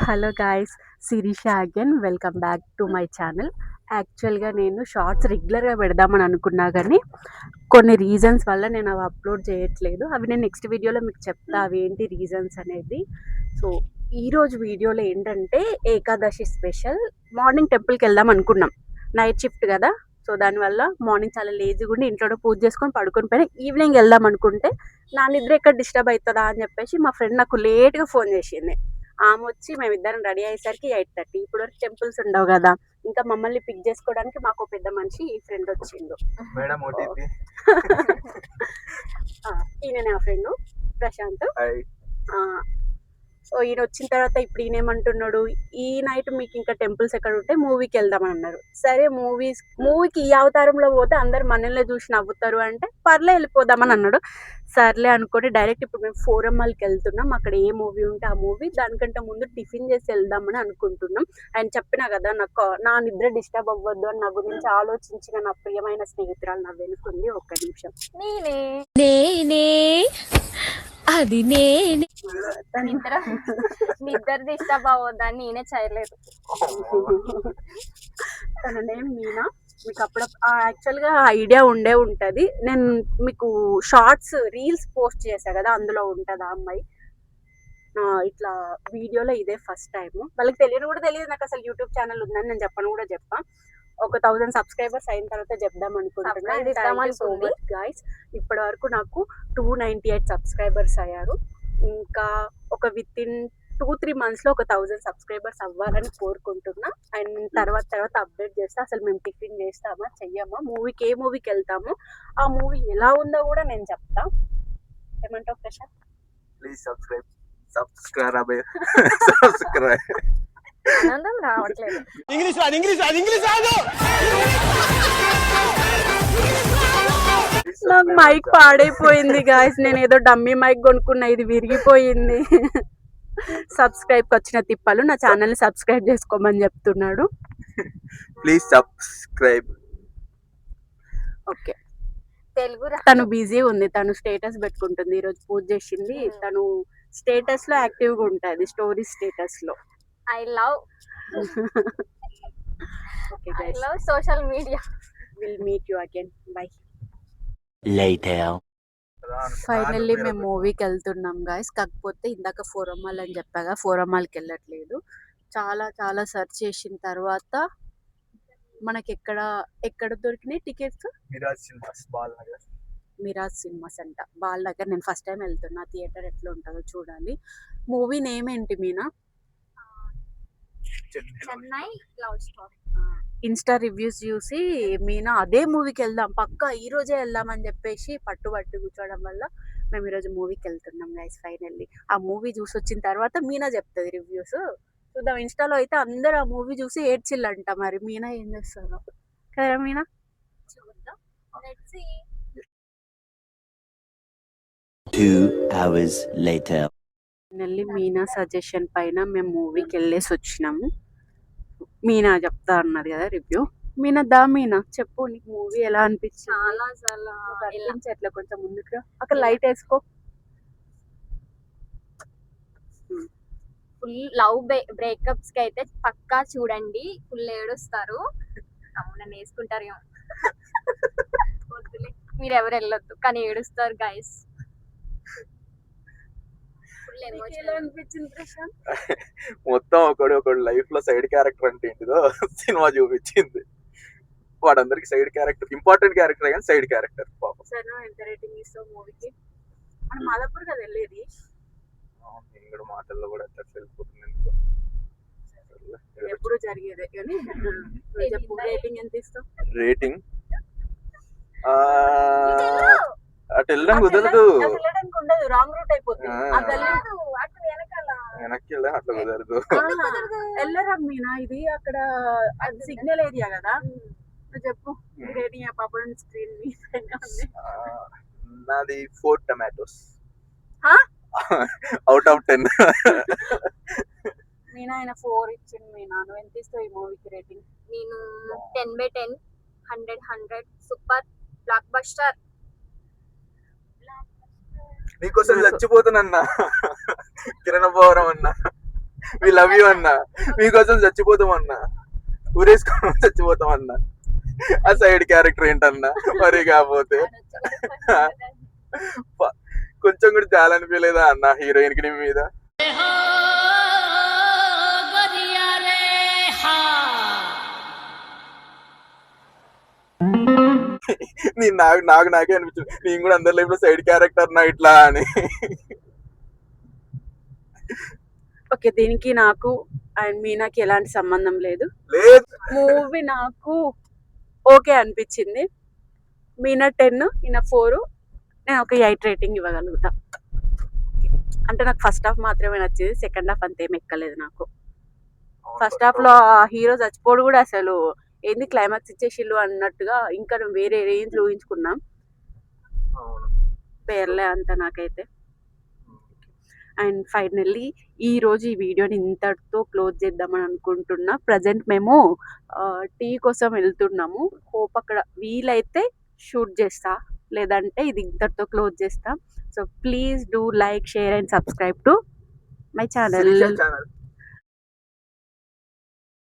Hello guys, Shirisha again. Welcome back to my channel. యాక్చువల్గా నేను shorts రెగ్యులర్గా పెడదామని అనుకున్నా కానీ కొన్ని రీజన్స్ వల్ల నేను అవి అప్లోడ్ చేయట్లేదు. అవి నేను నెక్స్ట్ వీడియోలో మీకు చెప్తా అవి ఏంటి రీజన్స్ అనేది. సో ఈరోజు వీడియోలో ఏంటంటే ఏకాదశి స్పెషల్. మార్నింగ్ టెంపుల్కి వెళ్దాం అనుకున్నాం, నైట్ షిఫ్ట్ కదా. సో దానివల్ల మార్నింగ్ చాలా లేజీగా ఉండి ఇంట్లో పూజ చేసుకొని పడుకొని పోయినా. ఈవినింగ్ వెళ్దాం అనుకుంటే నా నిద్ర ఎక్కడ డిస్టర్బ్ అవుతుందా అని చెప్పేసి మా ఫ్రెండ్ నాకు లేట్గా ఫోన్ చేసింది. ఆమె వచ్చి మేమిద్దరం రెడీ అయ్యేసరికి 8:30. ఇప్పుడు వరకు టెంపుల్స్ ఉండవు కదా, ఇంకా మమ్మల్ని పిక్ చేసుకోవడానికి మాకు పెద్ద మనిషి ఈ ఫ్రెండ్ వచ్చిండు. ఈయన నా ఫ్రెండ్ ప్రశాంత్. సో ఈయన వచ్చిన తర్వాత ఇప్పుడు ఈయన ఏమంటున్నాడు, ఈ నైట్ మీకు ఇంకా టెంపుల్స్ ఎక్కడ ఉంటే మూవీకి వెళ్దామని అన్నారు. సరే మూవీకి ఈ అవతారంలో పోతే అందరు మనల్ని చూసి నవ్వుతారు అంటే పర్లే వెళ్ళిపోదామని అన్నాడు. సర్లే అనుకోని డైరెక్ట్ ఇప్పుడు మేము ఫోరమ్మల్కి వెళ్తున్నాం. అక్కడ ఏ మూవీ ఉంటే ఆ మూవీ, దానికంటే ముందు టిఫిన్ చేసి వెళ్దామని అనుకుంటున్నాం. ఆయన చెప్పినా కదా, నా నిద్ర డిస్టర్బ్ అవ్వద్దు అని నా గురించి ఆలోచించిన నా ప్రియమైన స్నేహితురాలు నా వెనుకుంది. ఒక్క నిమిషం. నేనే అది నేనే నిద్ర డిస్టర్బ్ అవ్వద్దని నేనే చేయలేదు. తన నేమ్ మీనా. మీకు అప్పుడు యాక్చువల్గా ఐడియా ఉండే ఉంటుంది. నేను మీకు షార్ట్స్ రీల్స్ పోస్ట్ చేశా కదా, అందులో ఉంటుంది ఆ అమ్మాయి. ఇట్లా వీడియోలో ఇదే ఫస్ట్ టైం. వాళ్ళకి తెలియని కూడా తెలియదు నాకు అసలు యూట్యూబ్ ఛానల్ ఉందని. నేను చెప్పను కూడా చెప్పా. ఒక 1000 సబ్స్క్రైబర్స్ అయిన తర్వాత చెప్దాం అనుకుంటున్నాను. సో మచ్ గైస్, ఇప్పటి వరకు నాకు 298 సబ్స్క్రైబర్స్ అయ్యారు. ఇంకా ఒక విత్ ఇన్ 2-3 monthsలో ఒక 1000 సబ్స్క్రైబర్స్ అవ్వాలని కోరుకుంటున్నా. అండ్ తర్వాత అప్డేట్ చేస్తా. అసలు మేము టిఫిన్ చేస్తామా చెయ్యమా, ఏ మూవీకి వెళ్తామో, ఆ మూవీ ఎలా ఉందో కూడా నేను చెప్తా. ఏమంటావు ప్రశాంత్? ప్లీజ్ సబ్స్క్రైబ్ ఆనందం రావట్లేదు. నాకు మైక్ పాడైపోయింది గాయస్. నేను ఏదో డమ్మీ మైక్ కొనుక్కున్నా, ఇది విరిగిపోయింది. సబ్స్క్రైబ్కి వచ్చిన తిప్పలు నా ఛానల్ని సబ్స్క్రైబ్ చేసుకోమని చెప్తున్నాడు. Please subscribe. ఓకే. తెలుగు తను బిజీ ఉంది, తను స్టేటస్ పెట్టుకుంటుంది. ఈరోజు పూజ చేసింది. తను స్టేటస్ లో యాక్టివ్గా ఉంటుంది, స్టోరీ స్టేటస్ లో. I love social media. Will meet you again. By. later. Finally మేము మూవీకి వెళ్తున్నాం గాయస్. కాకపోతే ఇందాక ఫోరమ్మాల్ అని చెప్పాగా, ఫోరమ్మాల్కి వెళ్ళట్లేదు. చాలా సెర్చ్ చేసిన తర్వాత మనకి ఎక్కడ దొరికినాయి టికెట్స్? మిరాజ్ సినిమాస్ అంట, బాలనగర్. నేను ఫస్ట్ టైం వెళ్తున్నా. థియేటర్ ఎట్లా ఉంటుందో చూడాలి. మూవీ నేమ్ ఏంటి Meena? Chennai love story. Insta reviews చూసి మీనా అదే మూవీకి వెళ్దాం పక్కా ఈ రోజే వెళ్దామని చెప్పేసి పట్టు కూర్చోవడం వల్ల మేము ఈరోజు మూవీకి వెళ్తున్నాం గైస్. ఫైనల్లీ ఆ మూవీ చూసి వచ్చిన తర్వాత మీనా చెప్తుంది రివ్యూస్. చూద్దాం. ఇన్స్టాలో అయితే అందరూ ఆ మూవీ చూసి ఏడ్చిల్లంట. మరి మీనా ఏం చేస్తారో కదా మీనా? చూద్దాం. Let's see. 2 hours later. Finally Meena suggestion పైన మేము మూవీకి వెళ్ళేసి వచ్చినాము. మీనా చెప్తా అన్నది కదా రివ్యూ. మీనా చెప్పు, నీకు మూవీ ఎలా అనిపించింది? చాలా ఎట్లా కొంచెం ముందుకు అక్కడ లైట్ వేసుకో. ఫుల్ లవ్ బ్రేకప్స్ కి అయితే పక్కా చూడండి. ఫుల్ ఏడుస్తారు. నన్ను వేసుకుంటారు. మీరు ఎవరు వెళ్ళొద్దు, కానీ ఏడుస్తారు గైస్. మొత్తం ఒకడు లైఫ్ లో సైడ్ క్యారెక్టర్ అంటే ఏంటిదో సినిమా చూపించింది. వాడందరికి సైడ్ క్యారెక్టర్, ఇంపార్టెంట్ క్యారెక్టర్ కానీ సైడ్ క్యారెక్టర్. పాపం. ఎంత రేటింగ్ ఇస్తావు మూవీకి? మనం మాదాపూర్ కదా వెళ్ళేది. ఇంకడు మాటల్లో కూడా వెళ్ళిపోతుంది. ఎప్పుడు జరిగేదే కానీ రేటింగ్ ఎంత ఇస్తావు? రేటింగ్ అటు వెళ్ళడం కుదరదు. రాంగ్ రూట్ అయిపోతుంది. వెనక్కి వెళ్ళడం అట్లా కుదరదు. వెళ్ళరా మీనా, ఇది అక్కడ సిగ్నల్ ఏరియా కదా. చెప్పు రేటింగ్. పాప స్క్రీన్ నాది 4 tomatoes అవుట్ ఆఫ్ 10. మీనా ఆయన 4 ఇచ్చింది. మీనా నువ్వు ఎంత ఇస్తావు ఈ మూవీకి రేటింగ్? నేను 10/10. 100 సూపర్ బ్లాక్ బస్టర్. నీకోసం చచ్చిపోతున్నా కిరణ్ పవరం అన్న. వి లవ్ యూ అన్న, మీకోసం చచ్చిపోతాం అన్న, ఊరేసుకోవడం చచ్చిపోతాం అన్న. ఆ సైడ్ క్యారెక్టర్ ఏంటన్నా మరి కాకపోతే కొంచెం కూడా జాలనిపించలేదా అన్న హీరోయిన్ కి నీ మీద? నేను నాకే అనిపించింది నేను కూడా అందరి లైఫ్ లో సైడ్ క్యారెక్టర్ నా ఇట్లా అని. ఓకే, దీనికి నాకు అండ్ మీనాకి ఎలాంటి సంబంధం లేదు. లేదు మూవీ నాకు ఓకే అనిపించింది. మీనా 10, ఈయన 4, నేను ఒక 8 రేటింగ్ ఇవ్వగలుగుతా. అంటే నాకు ఫస్ట్ హాఫ్ మాత్రమే నచ్చింది, సెకండ్ హాఫ్ అంతేం ఎక్కలేదు నాకు. ఫస్ట్ హాఫ్ లో ఆ హీరో చచ్చిపోడు కూడా అసలు ఏంది క్లైమాక్స్ ఇచ్చేసిల్లు అన్నట్టుగా ఇంకా వేరే రేంజ్ లో ఊహించుకున్నాం. పేర్లే అంత నాకైతే. అండ్ ఫైనల్లీ ఈ రోజు ఈ వీడియోని ఇంతటితో క్లోజ్ చేద్దామని అనుకుంటున్నా. ప్రజెంట్ మేము టీ కోసం వెళ్తున్నాము. హోప్ అక్కడ వీలైతే షూట్ చేస్తా, లేదంటే ఇది ఇంతటితో క్లోజ్ చేస్తా. So please do like, share and subscribe to my channel. Channel